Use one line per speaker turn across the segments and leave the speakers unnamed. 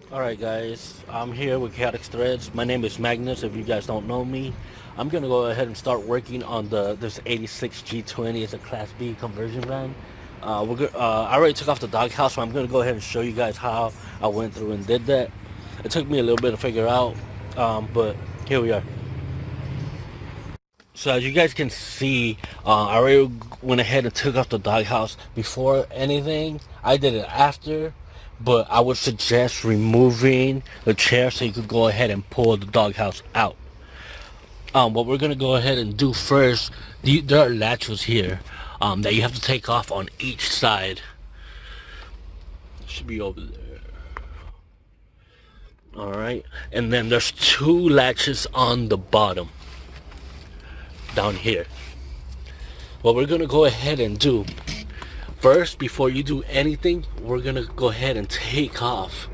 Alright guys, I'm here with Chaotic Threads. My name is Magnus, if you guys don't know me. I'm gonna go ahead and start working on this 86 G20. It's a Class B conversion van. I already took off the doghouse, so I'm gonna go ahead and show you guys how I went through and did that. It took me a little bit to figure out, but here we are. So as you guys can see, I already went ahead and took off the doghouse. Before anything, I did it after. But I would suggest removing the chair so you could go ahead and pull the doghouse out. What we're gonna go ahead and do first, there are latches here that you have to take off on each side. Should be over there. All right, and then there's two latches on the bottom down here. What we're gonna go ahead and do first, before you do anything, we're gonna go ahead and take off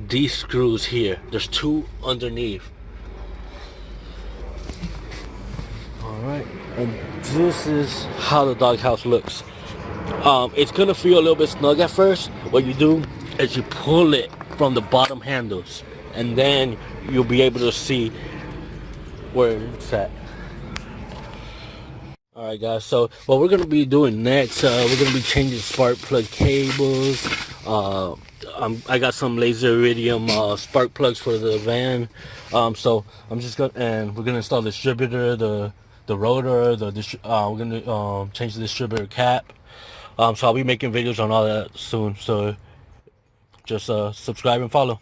these screws here. There's two underneath. Alright, and this is how the doghouse looks. It's gonna feel a little bit snug at first. What you do is you pull it from the bottom handles, and then you'll be able to see where it's at. Alright guys, so what we're going to be doing next, we're going to be changing spark plug cables. I got some laser iridium spark plugs for the van. So I'm just going to, and we're going to install the distributor, the rotor, we're going to change the distributor cap. So I'll be making videos on all that soon, so just subscribe and follow.